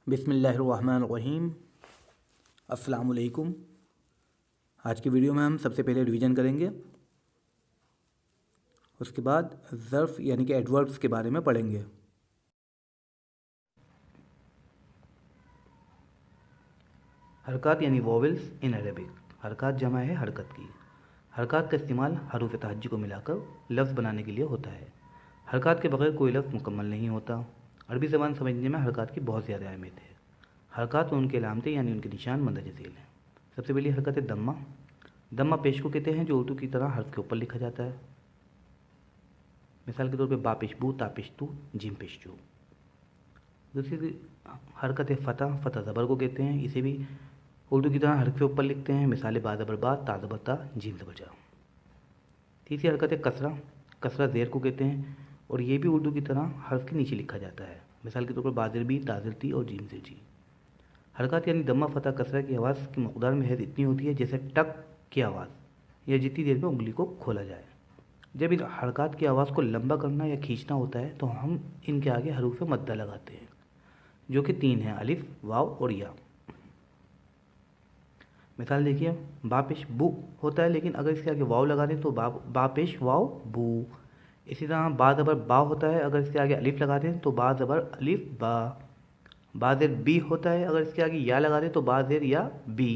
بسم اللہ الرحمن الرحیم۔ السلام علیکم۔ آج کی ویڈیو میں ہم سب سے پہلے ریویژن کریں گے، اس کے بعد ظرف یعنی کہ ایڈوربس کے بارے میں پڑھیں گے۔ حرکات یعنی وویلز ان عربک۔ حرکات جمع ہے حرکت کی۔ حرکات کا استعمال حروف تہجی کو ملا کر لفظ بنانے کے لیے ہوتا ہے۔ حرکات کے بغیر کوئی لفظ مکمل نہیں ہوتا۔ عربی زبان سمجھنے میں حرکات کی بہت زیادہ اہمیت ہے۔ حرکات اور ان کے علامتیں یعنی ان کے نشان مندرجہ ذیل ہیں۔ سب سے پہلی حرکت ہے دمہ۔ دمہ پیش کو کہتے ہیں جو اردو کی طرح حرف کے اوپر لکھا جاتا ہے۔ مثال کے طور پہ با پیش بو، تا پیش تو، جیم پیش جو۔ دوسری حرکت ہے فتح۔ فتح زبر کو کہتے ہیں، اسے بھی اردو کی طرح حرف کے اوپر لکھتے ہیں۔ مثال با زبر با، تا زبر تا، جیم زبر جا۔ تیسری حرکت ہے کسرہ۔ کسرہ زیر کو کہتے ہیں اور یہ بھی اردو کی طرح حرف کے نیچے لکھا جاتا ہے۔ مثال کے طور پر با زیر بی، تا زیر تی اور جیم زیر جی۔ حرکات یعنی دمہ فتح کسرہ کی آواز کی مقدار محض اتنی ہوتی ہے جیسے ٹک کی آواز، یا جتنی دیر میں انگلی کو کھولا جائے۔ جب ان حرکات کی آواز کو لمبا کرنا یا کھینچنا ہوتا ہے تو ہم ان کے آگے حروف مدہ لگاتے ہیں، جو کہ 3 ہیں: الف، واو اور یا۔ مثال دیکھیے، با پیش بو ہوتا ہے، لیکن اگر اس کے آگے واو لگا دیں تو با پیش واو بو۔ اسی طرح با زبر با ہوتا ہے، اگر اس کے آگے الف لگا دیں تو با زبر الف با۔ با زیر بی ہوتا ہے، اگر اس کے آگے یا لگا دیں تو با زیر یا بی۔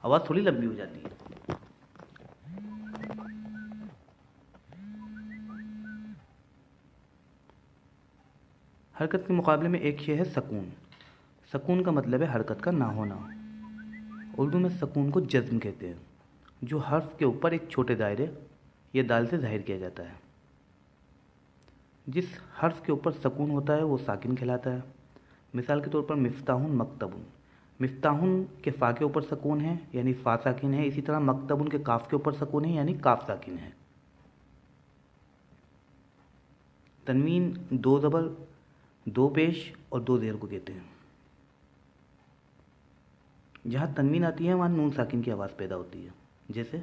آواز تھوڑی لمبی ہو جاتی ہے۔ حرکت کے مقابلے میں ایک شے ہے سکون۔ سکون کا مطلب ہے حرکت کا نہ ہونا۔ اردو میں سکون کو جزم کہتے ہیں، جو حرف کے اوپر ایک چھوٹے دائرے یا دال سے ظاہر کیا جاتا ہے۔ جس حرف کے اوپر سکون ہوتا ہے وہ ساکن کہلاتا ہے۔ مثال کے طور پر مفتاح مکتب۔ مفتاح کے فا کے اوپر سکون ہے یعنی فا ساکن ہے، اسی طرح مکتب کے کاف کے اوپر سکون ہے یعنی کاف ساکن ہے۔ تنوین 2 زبر، 2 پیش اور 2 زیر کو کہتے ہیں۔ جہاں تنوین آتی ہے وہاں نون ساکن کی آواز پیدا ہوتی ہے، جیسے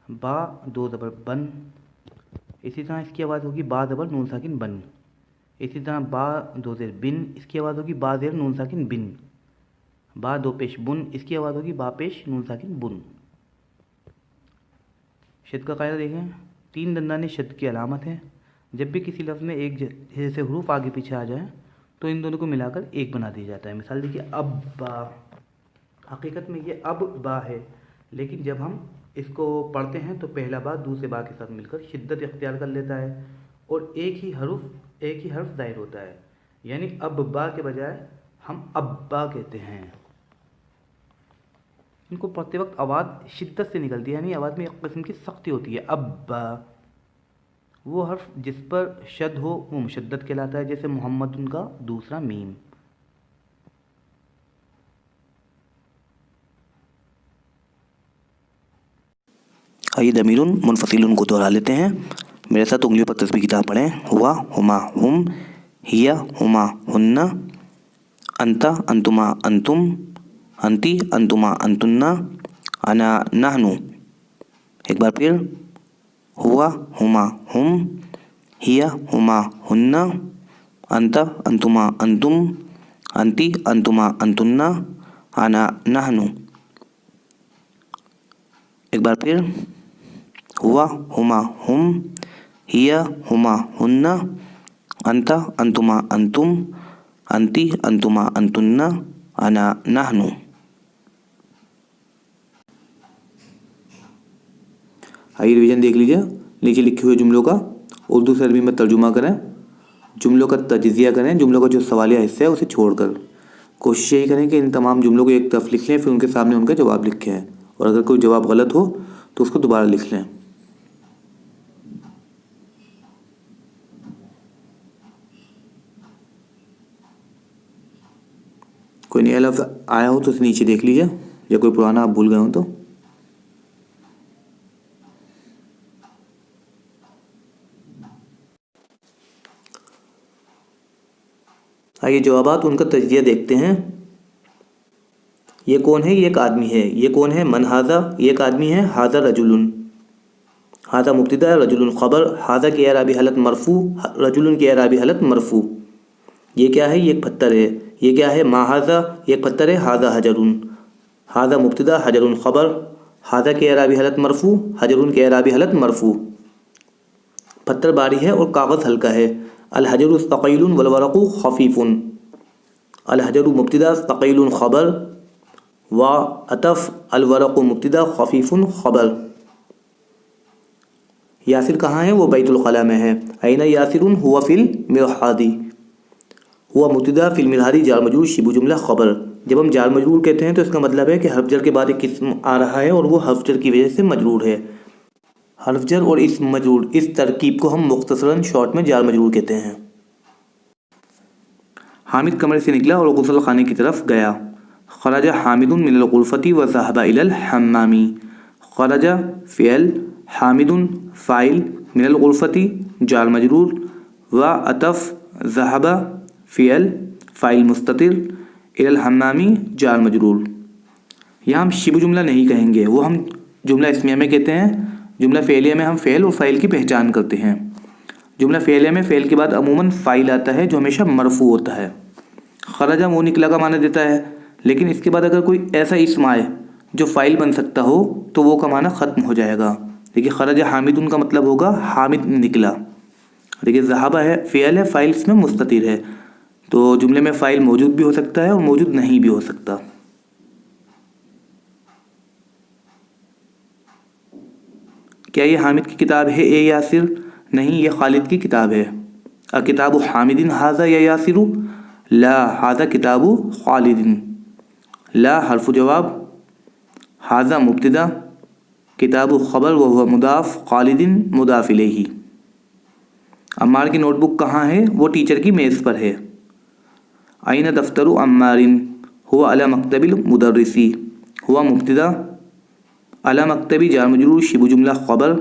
با 2 زبر بن، اسی طرح اس کی آواز ہوگی با زبر نون ساکن بن۔ اسی طرح با 2 زیر بن، اس کی آواز ہوگی با زیر نون ساکن بن۔ با 2 پیش بن، اس کی آواز ہوگی با پیش نون ساکن بن۔ شد کا قاعدہ دیکھیں، 3 دندان شد کی علامت ہے۔ جب بھی کسی لفظ میں ایک جیسے حروف آگے پیچھے آ جائیں تو ان دونوں کو ملا کر ایک بنا دیا جاتا ہے۔ مثال دیکھیے، اب با، حقیقت میں یہ اب با ہے، لیکن جب ہم اس کو پڑھتے ہیں تو پہلا با دوسرے با کے ساتھ مل کر شدت اختیار کر لیتا ہے اور ایک ہی حرف ظاہر ہوتا ہے، یعنی اب با کے بجائے ہم ابا کہتے ہیں۔ ان کو پڑھتے وقت آواز شدت سے نکلتی ہے، یعنی آواز میں ایک قسم کی سختی ہوتی ہے۔ ابا، وہ حرف جس پر شد ہو وہ مشدد کہلاتا ہے، جیسے محمد ان کا دوسرا میم۔ آئیے ضمیر منفصل کو دہرا لیتے ہیں۔ میرے ساتھ انگلیوں پر تسبیح کتاب پڑھیں۔ ہوا ہما ہم، ہیا ہما ہن، انت انتما انتم، انتی انتما انتن، انا نحن۔ ایک بار پھر، ہوا ہما ہم، ہیا ہما ہن، انت انتما انتم، انتی انتما انتن، انا نحن۔ ایک بار پھر، ہوا ہما ہم، ہیا ہما ہن، انت انتما انتم، انتی انتما انتن، انا نحن۔ آئیے ریویژن دیکھ لیجیے۔ نیچے لکھے ہوئے جملوں کا اردو سے عربی میں ترجمہ کریں، جملوں کا تجزیہ کریں، جملوں کا جو سوالیہ حصہ ہے اسے چھوڑ کر۔ کوشش یہی کریں کہ ان تمام جملوں کو ایک طرف لکھ لیں، پھر ان کے سامنے ان کا جواب لکھیں، اور اگر کوئی جواب غلط ہو تو اس کو دوبارہ لکھ لیں۔ کوئی نیا لفظ آیا ہو تو اسے نیچے دیکھ لیجیے، یا کوئی پرانا آپ بھول گئے ہوں تو۔ آئیے جوابات ان کا تجزیہ دیکھتے ہیں۔ یہ کون ہے؟ یہ ایک آدمی ہے۔ یہ کون ہے؟ من ھذا، یہ ایک آدمی ہے۔ ھذا رجل، ھذا مبتدا، رجل خبر۔ ھذا کی اعرابی حالت مرفوع، رجل کی اعرابی حالت مرفوع۔ یہ کیا ہے؟ یہ ایک پتھر ہے۔ یہ کیا ہے؟ ما ھذا یہ ایک پتھر ہے، ھذا حجرن، ھذا مبتدا، حجرن خبر، ھذا کے اعرابی حالت مرفوع، حجرن کے اعرابی حالت مرفوع۔ پتھر بھاری ہے اور کاغذ ہلکا ہے۔ الحجر ثقیل والورق خفیف، الحجر مبتدا ثقیل خبر و عطف الورق مبتدا خفیف خبر۔ یاسر کہاں ہے؟ وہ بیت الخلاء میں ہے۔ این یاسر هو فی المرحاض، ہوا مبتدا فی المرحاض جار مجرور شبہ جملہ خبر۔ جب ہم جار مجرور کہتے ہیں تو اس کا مطلب ہے کہ حرف جر کے بعد ایک اسم آ رہا ہے اور وہ حرف جر کی وجہ سے مجرور ہے۔ حرف جر اور اسم مجرور، اس ترکیب کو ہم مختصراً شارٹ میں جار مجرور کہتے ہیں۔ حامد کمرے سے نکلا اور غسل خانے کی طرف گیا۔ خرج حامد من الغرفة وذهب إلى الحمام۔ خرج فعل، حامد فاعل، من الغرفة جار مجرور، و عطف ذهب فعل فاعل مستتر، إلى الحمام جار مجرور۔ یہاں ہم شبہ جملہ نہیں کہیں گے، وہ ہم جملہ اسمیہ میں کہتے ہیں۔ جملہ فعلیہ میں ہم فعل اور فاعل کی پہچان کرتے ہیں۔ جملہ فعلیہ میں فعل کے بعد عموماً فاعل آتا ہے جو ہمیشہ مرفوع ہوتا ہے۔ خرجہ وہ نکلا کا معنی دیتا ہے، لیکن اس کے بعد اگر کوئی ایسا اسم آئے جو فاعل بن سکتا ہو تو وہ کا معنی ختم ہو جائے گا۔ دیکھیے خرج حامد کا مطلب ہوگا حامد نکلا۔ دیکھیے ذہب ہے فعل ہے، فاعل اس میں مستتر ہے، تو جملے میں فاعل موجود بھی ہو سکتا ہے اور موجود نہیں بھی ہو سکتا۔ کیا یہ حامد کی کتاب ہے اے یاسر؟ نہیں، یہ خالد کی کتاب ہے۔ کتاب حامد ھذا یا یاسر؟ لا، ھذا کتاب خالد۔ لا حرف جواب، ھذا مبتدا، کتاب خبر وہو مضاف، خالد مضاف الیہ۔ عمار کی نوٹ بک کہاں ہے؟ وہ ٹیچر کی میز پر ہے۔ این دفتر عمار؟ هو علی مکتب المدرس۔ ہوا مبتدا، علی مکتبی جار مجرور شبہ جملہ خبر،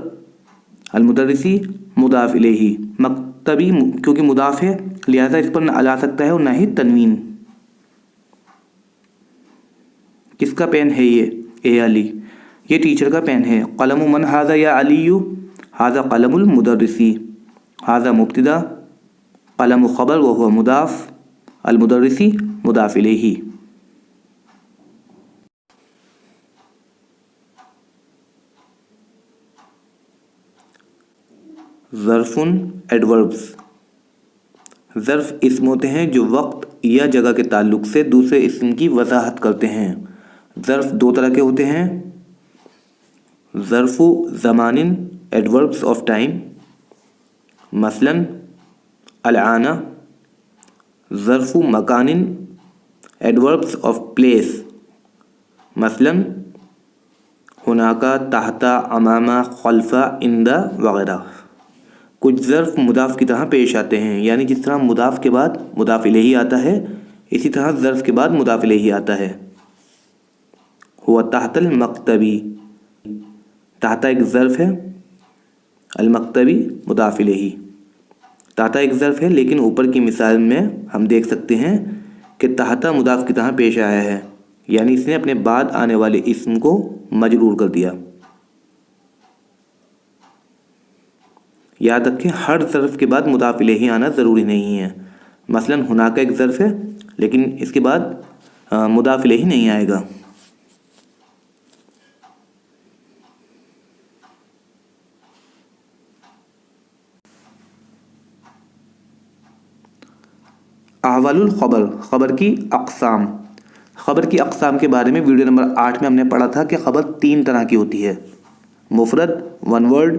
المدرسی مضاف الیہ۔ مکتبی کیونکہ مضاف ہے لہذا اس پر نہ علی سکتا ہے اور نہ ہی تنوین۔ کس کا پین ہے یہ؟ اے علی، یہ ٹیچر کا پین ہے۔ قلم من ھذا یا علی؟ ھذا قلم المدرسی۔ ھذا مبتدا، قلم خبر وہو مضاف، المدرسی مضاف الیہ۔ ظرف ایڈوربس، ظرف اسم ہوتے ہیں جو وقت یا جگہ کے تعلق سے دوسرے اسم کی وضاحت کرتے ہیں۔ ظرف دو طرح کے ہوتے ہیں، ظرف زمان ایڈوربس آف ٹائم، مثلا الآن۔ ظرف مکان ایڈوربس آف پلیس، مثلا ہناکا، تحت، امامہ، خلف، عند وغیرہ۔ کچھ ظرف مضاف کی طرح پیش آتے ہیں، یعنی جس طرح مضاف کے بعد مضاف الیہ آتا ہے اسی طرح ظرف کے بعد مضاف الیہ آتا ہے۔ ہوا تحت المکتبی، تحت ایک ظرف ہے، المکتبی مضاف الیہ۔ تحت ایک ظرف ہے لیکن اوپر کی مثال میں ہم دیکھ سکتے ہیں کہ تحت مضاف کی طرح پیش آیا ہے، یعنی اس نے اپنے بعد آنے والے اسم کو مجرور کر دیا۔ یاد رکھیں ہر ظرف کے بعد مضاف الیہ آنا ضروری نہیں ہے۔ مثلا ہناکا ایک ظرف ہے لیکن اس کے بعد مضاف الیہ نہیں آئے گا۔ احوال الخبر، خبر کی اقسام۔ خبر کی اقسام کے بارے میں ویڈیو نمبر 8 میں ہم نے پڑھا تھا کہ خبر 3 طرح کی ہوتی ہے، مفرد، ون ورڈ،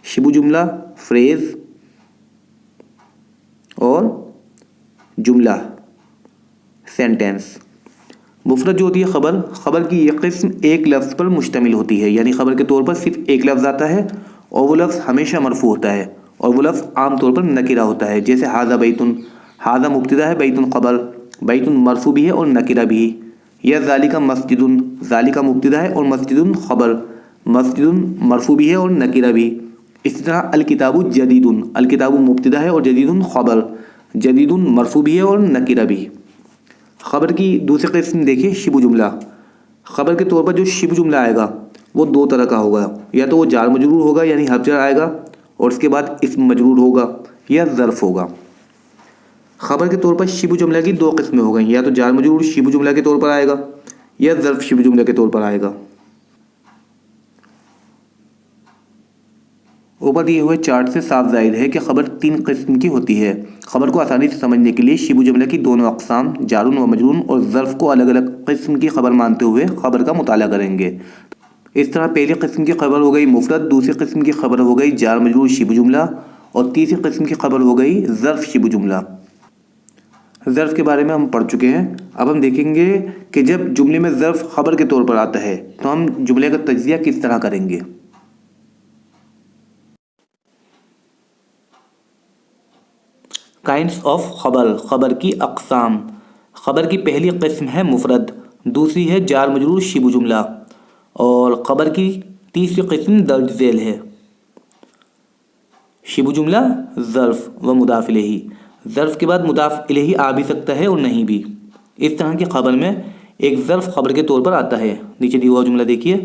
شبہ جملہ، فریز، اور جملہ، سینٹینس۔ مفرد جو ہوتی ہے خبر، خبر کی یہ قسم ایک لفظ پر مشتمل ہوتی ہے، یعنی خبر کے طور پر صرف ایک لفظ آتا ہے اور وہ لفظ ہمیشہ مرفوع ہوتا ہے اور وہ لفظ عام طور پر نکرہ ہوتا ہے، جیسے ھذا بیتن، ھذا مبتدا ہے، بیتن خبر، بیتن مرفوع بھی ہے اور نکرہ بھی، یا ذالک مسجد، ذالک مبتدا ہے اور مسجد خبر، مسجد مرفوع بھی ہے اور نکرہ بھی۔ اسی طرح الکتاب جدید، الکتاب مبتدا ہے اور جدید خبر، جدید مرفوع بھی ہے اور نکرہ بھی۔ خبر کی دوسری قسم دیکھیے شبہ جملہ۔ خبر کے طور پر جو شبہ جملہ آئے گا وہ 2 طرح کا ہوگا، یا تو وہ جار مجرور ہوگا یعنی حرف جر آئے گا اور اس کے بعد اسم مجرور ہوگا، یا ظرف ہوگا۔ خبر کے طور پر شبہ جملہ کی دو قسمیں ہو گئیں، یا تو جار مجرور شبہ جملہ کے طور پر آئے گا یا ظرف شبہ جملہ کے طور پر آئے گا۔ اوپر دیے ہوئے چارٹ سے صاف ظاہر ہے کہ خبر تین قسم کی ہوتی ہے۔ خبر کو آسانی سے سمجھنے کے لیے شبہ جملہ کی دونوں اقسام جار و مجرور اور ظرف کو الگ الگ قسم کی خبر مانتے ہوئے خبر کا مطالعہ کریں گے۔ اس طرح پہلی قسم کی خبر ہو گئی مفرد، دوسری قسم کی خبر ہو گئی جار مجرور شبہ جملہ، اور تیسری قسم کی خبر ہو گئی ظرف شبہ جملہ۔ ظرف کے بارے میں ہم پڑھ چکے ہیں، اب ہم دیکھیں گے کہ جب جملے میں ظرف خبر کے طور پر آتا ہے تو ہم جملے کا تجزیہ کس طرح کریں گے۔ کائنڈس آف خبر، خبر کی اقسام۔ خبر کی پہلی قسم ہے مفرد، دوسری ہے جار مجرور شبہ جملہ، اور خبر کی تیسری قسم درج ذیل ہے شبہ جملہ ظرف و مضاف الیہ۔ ظرف کے بعد مضاف الیہ آ بھی سکتا ہے اور نہیں بھی۔ اس طرح کی خبر میں ایک ظرف خبر کے طور پر آتا ہے۔ نیچے دیا ہوا جملہ دیکھیے،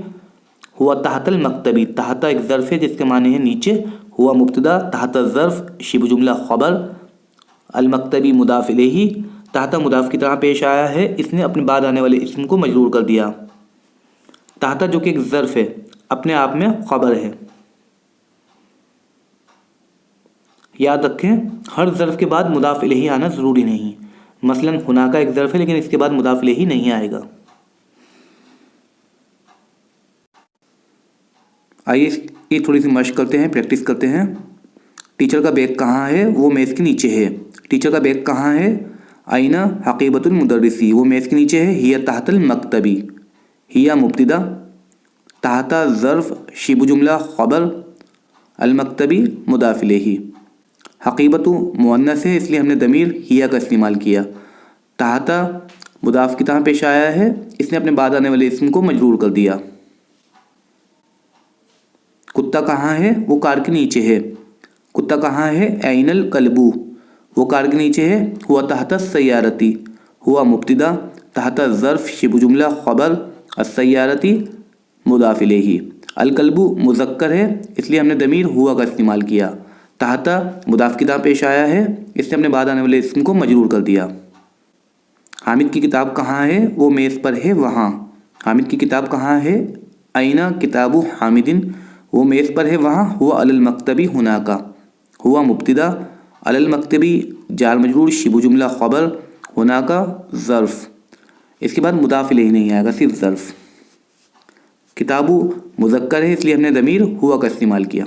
ہوا تحت المکتبی، تحت ایک ظرف ہے جس کے معنی ہے نیچے، ہوا مبتدا، تحت ظرف شبہ جملہ خبر، المکتبی مضاف الیہ، تحت مضاف کی طرح پیش آیا ہے، اس نے اپنے بعد آنے والے اسم کو مجرور کر دیا۔ تحت جو کہ ایک ظرف ہے اپنے آپ میں خبر ہے۔ یاد رکھیں ہر ظرف کے بعد مضاف الیہ آنا ضروری نہیں، مثلا ہنا کا ایک ظرف ہے لیکن اس کے بعد مضاف الیہ نہیں آئے گا۔ آئیے اس کی تھوڑی سی مشق کرتے ہیں، پریکٹس کرتے ہیں۔ ٹیچر کا بیگ کہاں ہے؟ وہ میز کے نیچے ہے۔ ٹیچر کا بیگ کہاں ہے؟ آئینہ حقیبۃ المدرسی، وہ میز کے نیچے ہے۔ ہی تحت المکتبی، ہی مبتدا، تحت ظرف شبہ جملہ خبر، المکتبی مضاف الیہ۔ حقیبت مؤنث ہے اس لیے ہم نے ضمیر ہی کا استعمال کیا۔ تحت مضاف کی طرح پیش آیا ہے، اس نے اپنے بعد آنے والے اسم کو مجرور کر دیا۔ کتا کہاں ہے؟ وہ کار کے نیچے ہے۔ کتا کہاں ہے؟ این الکلب، وہ کار کے نیچے ہے۔ ہوا تحت السیارتی، ہوا مبتدا، تحت ظرف شبہ جملہ خبر، السیارتی مضاف الیہ۔ الکلب مذکر ہے اس لیے ہم نے ضمیر ہوا کا استعمال کیا۔ تحت مضاف کی طرح پیش آیا ہے، اس نے اپنے بعد آنے والے اسم کو مجرور کر دیا۔ حامد کی کتاب کہاں ہے؟ وہ میز پر ہے وہاں۔ حامد کی کتاب کہاں ہے؟ اینہ کتاب حامد، وہ میز پر ہے وہاں۔ ہوا علی المکتبی ہناک، ہوا مبتدا، علی المکتبی جار مجرور شبہ جملہ خبر، ہناک ظرف، اس کے بعد مضاف الیہ نہیں آئے گا، صرف ظرف۔ کتاب مذکر ہے اس لیے ہم نے ضمیر ہوا کا استعمال کیا۔